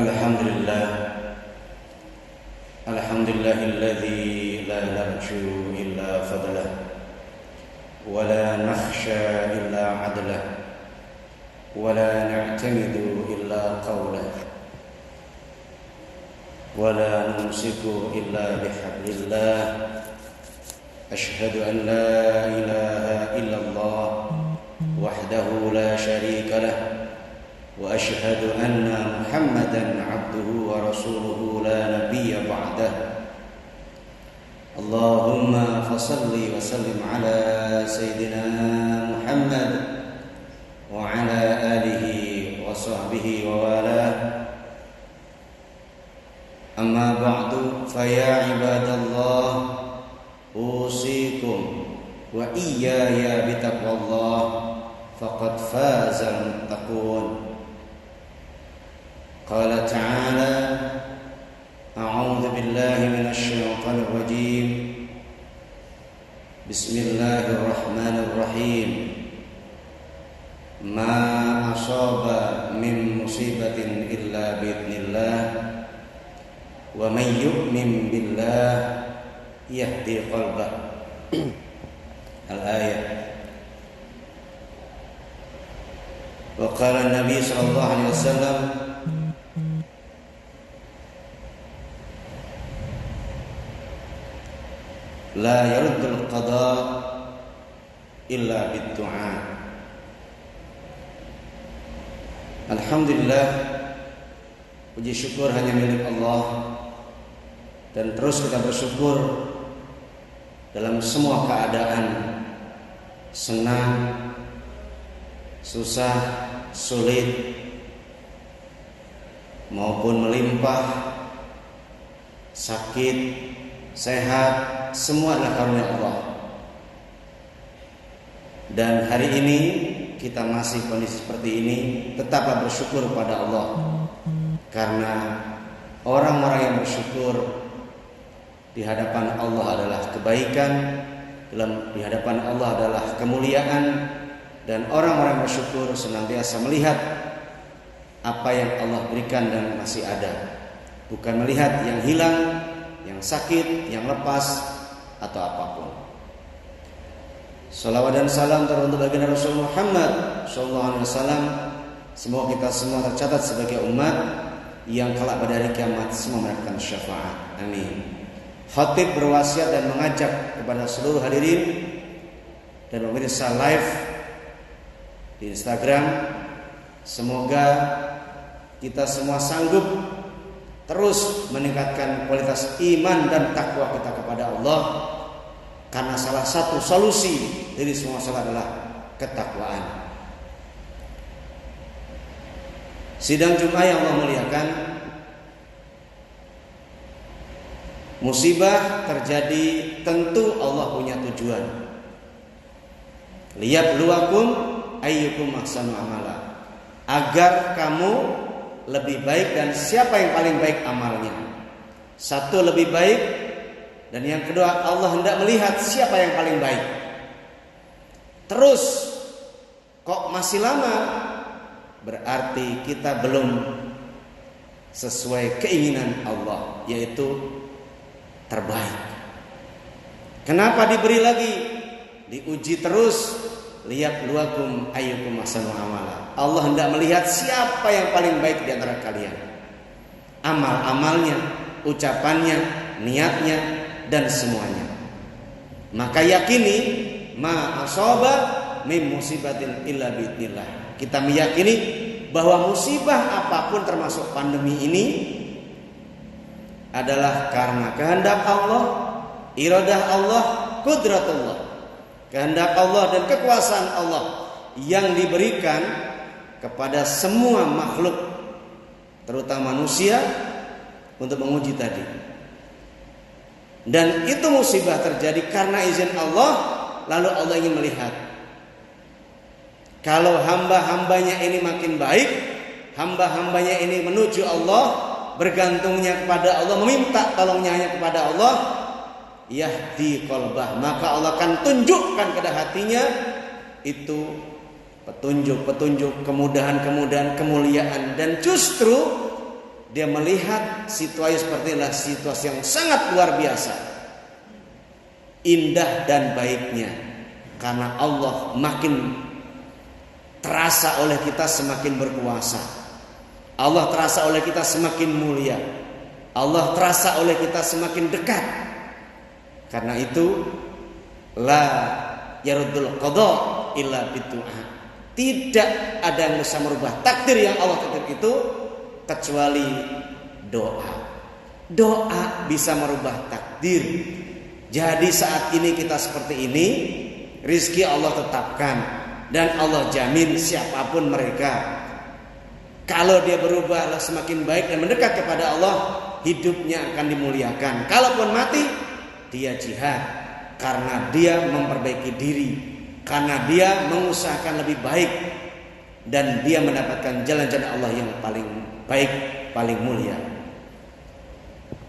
Alhamdulillah alladzi la narju illa fadlah wa la nakhsha illa adlah wa la na'tamidu illa qawlah wa la numsiku illa bihablillah. Ashhadu an la ilaha illallah wahdahu la sharika lah wa ashhadu anna Muhammadan abduhu wa rasuluhu la nabiyya ba'dah. Allahumma fasalli wa sallim ala sayyidina Muhammad wa ala alihi wa sahbihi wa wala. Amma ba'du, fa ya ibadallah, usikum wa iyaya bitaqwallah, faqad fazal muttaqun. Qala ta'ala, a'udzu billahi minasy syaithanir rajim. Bismillahirrahmanirrahim. Ma asaba min musibatin illa biidznillah wa man yu'min billah yahdi qalbah. Al-ayat. Wa qala an-nabi sallallahu alaihi wasallam, la yaruddul qada illa bid-du'a. Alhamdulillah, puji syukur hanya milik Allah, dan terus kita bersyukur dalam semua keadaan, senang, susah, sulit, maupun melimpah, sakit, sehat, semua adalah karunia Allah. Dan hari ini kita masih kondisi seperti ini, tetaplah bersyukur pada Allah. Karena orang-orang yang bersyukur di hadapan Allah adalah kebaikan, di hadapan Allah adalah kemuliaan, dan orang-orang yang bersyukur senantiasa melihat apa yang Allah berikan dan masih ada, bukan melihat yang hilang, yang sakit, yang lepas, atau apapun. Salawat dan salam teruntuk baginda Rasul Muhammad sallallahu alaihi wasallam. Semoga kita semua tercatat sebagai umat yang kelak pada hari kiamat semua mendapatkan syafaat. Amin. Khatib berwasiat dan mengajak kepada seluruh hadirin dan pemirsa live di Instagram, semoga kita semua sanggup terus meningkatkan kualitas iman dan takwa kita kepada Allah, karena salah satu solusi dari semua masalah adalah ketakwaan. Sidang Jumat yang Allah muliakan, musibah terjadi tentu Allah punya tujuan. Liyabluwakum ayyukum ahsanu amala, agar kamu lebih baik, dan siapa yang paling baik amalnya. Satu, lebih baik, dan yang kedua Allah hendak melihat siapa yang paling baik. Terus kok masih lama, berarti kita belum sesuai keinginan Allah, yaitu terbaik. Kenapa diberi lagi, diuji terus? Liyabluwakum ayyukum ahsanu amala. Allah hendak melihat siapa yang paling baik di antara kalian, amal-amalnya, ucapannya, niatnya, dan semuanya. Maka yakini ma asaba min musibatin illa biidznillah. Kita meyakini bahwa musibah apapun termasuk pandemi ini adalah karena kehendak Allah, iradah Allah, qudratullah, kehendak Allah dan kekuasaan Allah yang diberikan kepada semua makhluk, terutama manusia, untuk menguji tadi. Dan itu musibah terjadi karena izin Allah, lalu Allah ingin melihat kalau hamba-hambanya ini makin baik, hamba-hambanya ini menuju Allah, bergantungnya kepada Allah, meminta tolongnya hanya kepada Allah, yahdi qalbah, maka Allah akan tunjukkan pada hatinya itu petunjuk-petunjuk, kemudahan-kemudahan, kemuliaan. Dan justru dia melihat situasi seperti inilah situasi yang sangat luar biasa, indah dan baiknya, karena Allah makin terasa oleh kita semakin berkuasa, Allah terasa oleh kita semakin mulia, Allah terasa oleh kita semakin dekat. Karena itu la yaruddul qada illa bidu'a. Tidak ada yang bisa merubah takdir yang Allah tetapkan itu kecuali doa. Doa bisa merubah takdir. Jadi saat ini kita seperti ini, rizki Allah tetapkan dan Allah jamin siapapun mereka. Kalau dia berubah Allah semakin baik dan mendekat kepada Allah, hidupnya akan dimuliakan. Kalaupun mati, dia jihad karena dia memperbaiki diri, karena dia mengusahakan lebih baik, dan dia mendapatkan jalan-jalan Allah yang paling baik, paling mulia.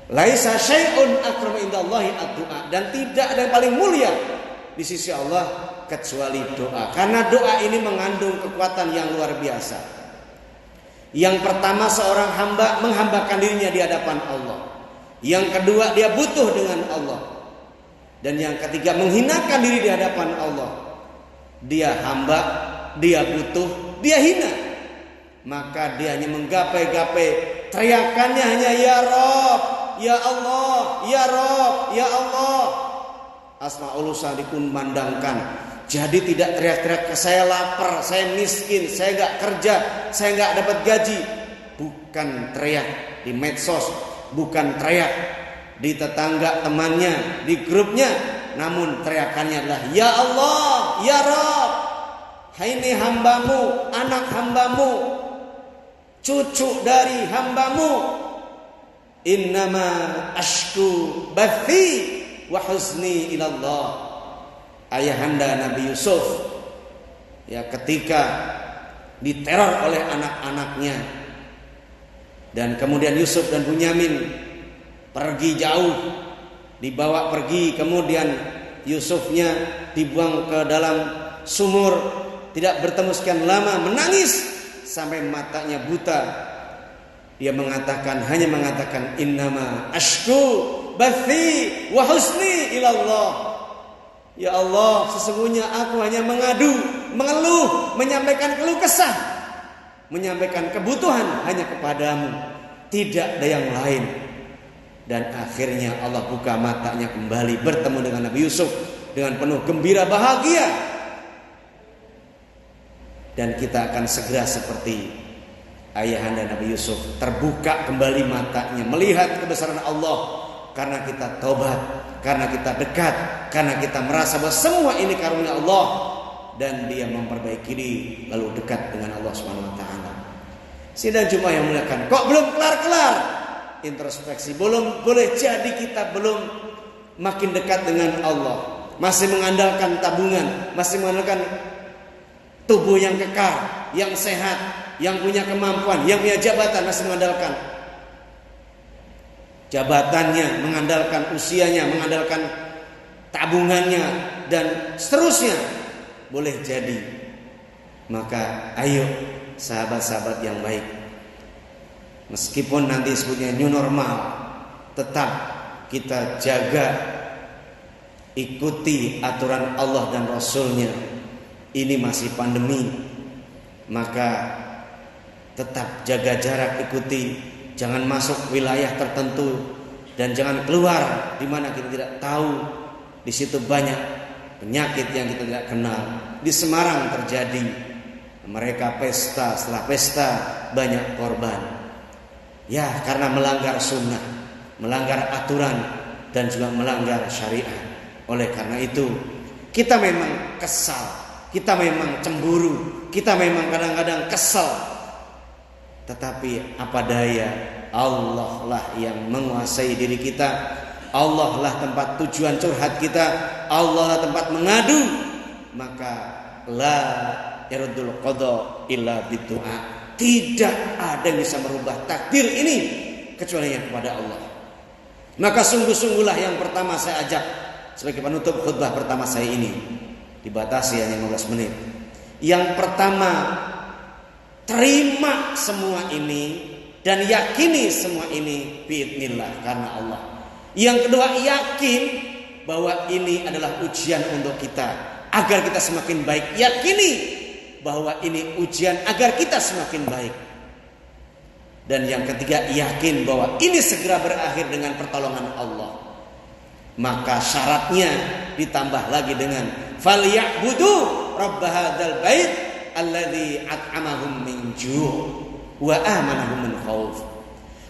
Laisa syai'un akramu indallahi ad-du'a, dan tidak ada yang paling mulia di sisi Allah kecuali doa. Karena doa ini mengandung kekuatan yang luar biasa. Yang pertama, seorang hamba menghambakan dirinya di hadapan Allah. Yang kedua, dia butuh dengan Allah. Dan yang ketiga, menghinakan diri di hadapan Allah. Dia hamba, dia butuh, dia hina. Maka dia hanya menggapai-gapai, teriakannya hanya ya Rabb, ya Allah, ya Rabb, ya Allah. Asmaul husna dikumandangkan. Jadi tidak teriak-teriak ke saya lapar, saya miskin, saya gak kerja, saya gak dapat gaji. Bukan teriak di medsos, bukan teriak di tetangga temannya, di grupnya. Namun teriakannya adalah ya Allah, ya Rabb, hai ini hambamu, anak hambamu, cucu dari hambamu. Innama ashku bathi wa huzni ilallah. Ayahanda Nabi Yusuf, ya, ketika diteror oleh anak-anaknya, dan kemudian Yusuf dan Bunyamin pergi jauh, dibawa pergi, kemudian Yusufnya dibuang ke dalam sumur, tidak bertemu sekian lama, menangis sampai matanya buta. Dia hanya mengatakan innama ashku bathi wa husni ilallah. Ya Allah, sesungguhnya aku hanya mengadu, mengeluh, menyampaikan keluh kesah, menyampaikan kebutuhan hanya kepadamu, tidak ada yang lain. Dan akhirnya Allah buka matanya kembali, bertemu dengan Nabi Yusuf dengan penuh gembira bahagia. Dan kita akan segera seperti ayahanda Nabi Yusuf, terbuka kembali matanya, melihat kebesaran Allah. Karena kita tobat, karena kita dekat, karena kita merasa bahwa semua ini karunia Allah, dan dia memperbaiki diri lalu dekat dengan Allah Subhanahu wa taala. Sidang Jumat yang muliakan, kok belum kelar-kelar introspeksi? Boleh jadi kita belum makin dekat dengan Allah, masih mengandalkan tabungan, masih mengandalkan tubuh yang kekal, yang sehat, yang punya kemampuan, yang punya jabatan, masih mengandalkan jabatannya, mengandalkan usianya, mengandalkan tabungannya, dan seterusnya. Boleh jadi. Maka ayo sahabat-sahabat yang baik, meskipun nanti sebutnya new normal, tetap kita jaga, ikuti aturan Allah dan Rasulnya. Ini masih pandemi, maka tetap jaga jarak, ikuti. Jangan masuk wilayah tertentu dan jangan keluar di mana kita tidak tahu. Di situ banyak penyakit yang kita tidak kenal. Di Semarang terjadi, mereka pesta, setelah pesta banyak korban. Ya, karena melanggar sunnah, melanggar aturan, dan juga melanggar syariat. Oleh karena itu, kita memang kesal, kita memang cemburu, kita memang kadang-kadang kesal. Tetapi apa daya, Allah lah yang menguasai diri kita. Allah lah tempat tujuan curhat kita, Allah lah tempat mengadu. Maka la yaruddul qada illa bidu'a. Tidak ada yang bisa merubah takdir ini kecuali yang kepada Allah. Maka sungguh-sungguhlah yang pertama saya ajak sebagai penutup khutbah pertama saya ini, dibatasi hanya 15 menit. Yang pertama, terima semua ini Dan yakini semua ini biidznillah, karena Allah. Yang kedua, yakin bahwa ini adalah ujian untuk kita agar kita semakin baik. Yakini bahwa ini ujian agar kita semakin baik. Dan yang ketiga, yakin bahwa ini segera berakhir dengan pertolongan Allah. Maka syaratnya ditambah lagi dengan falyabudu rabb hadzal bait alladzi at'amahum min ju' wa amanahum min khauf.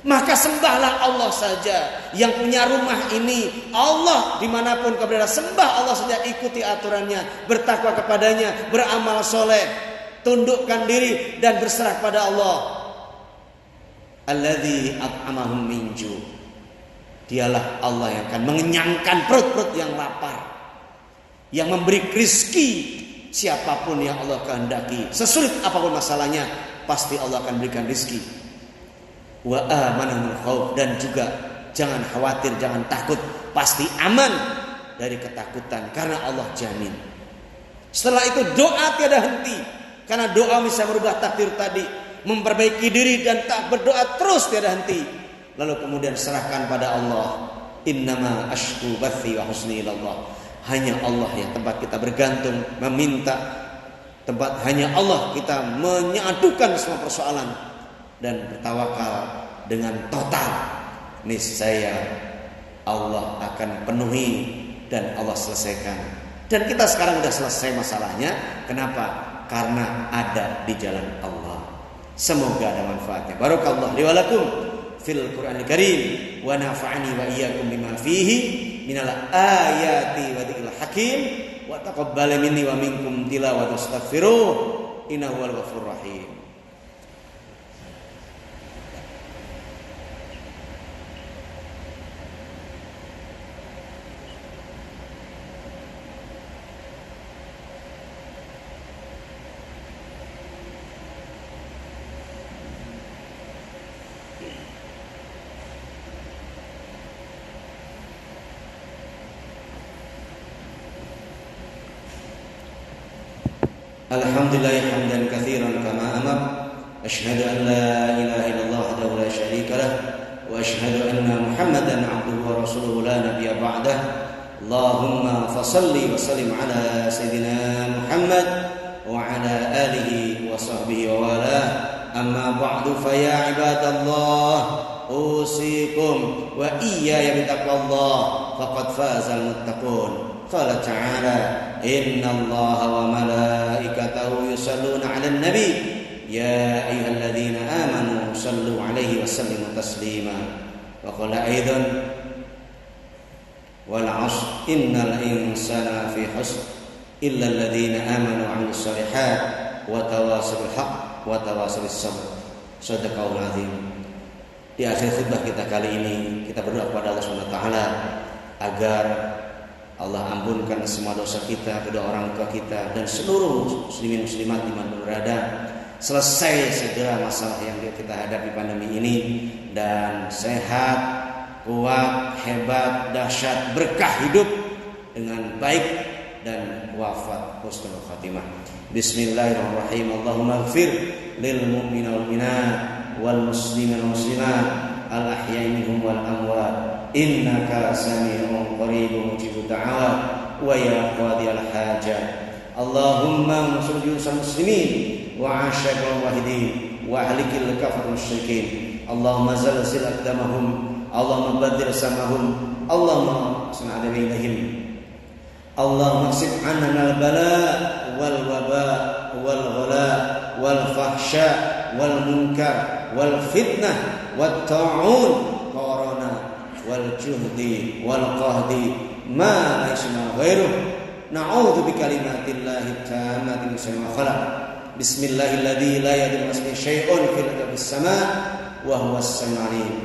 Maka sembahlah Allah saja yang punya rumah ini. Allah dimanapun kau berada, sembah Allah saja, ikuti aturannya, bertakwa kepadanya, beramal soleh, tundukkan diri dan berserah pada Allah. Alladzi at'amahum min ju'. Dialah Allah yang akan mengenyangkan perut-perut yang lapar, yang memberi rezeki siapapun yang Allah kehendaki. Sesulit apapun masalahnya, pasti Allah akan berikan rezeki. Wa amanahum khauf, dan juga jangan khawatir, jangan takut, pasti aman dari ketakutan karena Allah jamin. Setelah itu doa tiada henti, karena doa bisa merubah takdir tadi, memperbaiki diri dan tak berdoa terus tiada henti. Lalu kemudian serahkan pada Allah. Innama ashku bathi wa husni ilallah. Hanya Allah yang tempat kita bergantung, meminta. Tempat hanya Allah kita menyadukan semua persoalan dan bertawakal dengan total. Niscaya Allah akan penuhi dan Allah selesaikan. Dan kita sekarang sudah selesai masalahnya. Kenapa? Karena ada di jalan Allah. Semoga ada manfaatnya. Barakallahu li wa lakum fil Qur'anil Karim wa nafa'ani wa iyyakum bima fihi minal ayati wa dzikril hakim wa taqabbal minni wa minkum tilawata astaghfiruh innahu wal ghafurur rahim. Alhamdulillah hamdan katsiran kama amar. Asyhadu an la ilaha illallah wahdahu la syarika lah wa asyhadu anna Muhammadan 'abduhu wa rasuluhu la nabiyya ba'dah. Allahumma fashalli wa sallim ala sayidina Muhammad wa ala alihi wa sahbihi wa wala. Amma ba'du fa ya ibadallah, usikum wa iyaya bitaqwallah faqad fazal muttaqun. Qala ta'ala inna allaha wa malaikatahu yusalluna 'alan nabi ya ayyuhalladzina amanu sallu 'alaihi wa sallimu taslima. Wa qala aidan wal 'ashr innal insana fi husn illa alladzina amanu 'wa 'amilus shalihat wa tawasaw bil haqq wa tawasaw bis sabr. Shadaqallahu azim. Di akhir khutbah kita kali ini kita berdoa kepada Allah Subhanahu wa taala agar Allah ampunkan semua dosa kita, kedua orang tua kita, dan seluruh muslimin muslimat dimanapun berada. Selesai segera masalah yang kita hadapi pandemi ini, dan sehat, kuat, hebat, dahsyat, berkah hidup dengan baik dan wafat husnul khatimah. Bismillahirrahmanirrahim. Allahumma ighfir lil mu'minina wal mu'minat wal muslimina wal muslimat al ahya'i minhum wal amwat. Innaka sami'un qaribun mujibud da'awat wa ya qadiyal hajat. Allahumma ansur jundal muslimin wa asyaqal wahidin wa ahlikil kafar musyrikin. Allahumma zalzil aqdamahum, Allahumma baddir samahum, Allahumma asna adabaihim. Allahumma ksif 'anna al-bala wal waba wal ghala wal fahsya wal munkar wal fitnah wat ta'un wal juhdi wal qahdi ma laysna ghairuh. Na'udzu bikalimatillahi tammati min syarri ma khalaq. Bismillahilladzi la yadurru ismihi syai'un fil ardi was sama' wa huwas samiul 'alim.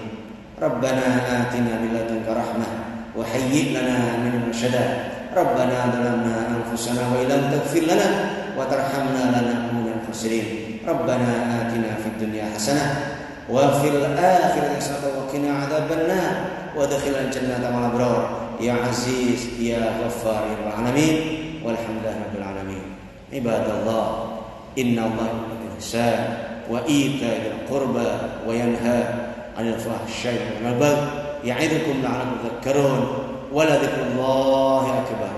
Rabbana atina min ladunka rahmah wa hayyi' lana min amrina rashada. Rabbana zalamna anfusana wa illam taghfir lana wa tarhamna lanakunanna minal khasirin. Rabbana atina fid dunya hasanah wa fil akhirati hasanah wa qina adzabannar wa adkhilna jannata ma'al abrar ya aziz ya ghaffar ya alamin walhamdulillahi rabbil alamin. Ibadallah, inna allaha yuhibbul ihsan wa ita'il qurba wa yanha 'anil fahsya'i wal munkar ya'idukum la'allakum tadhakkarun wa la dzikrullahi akbar.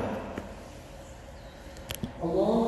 Allah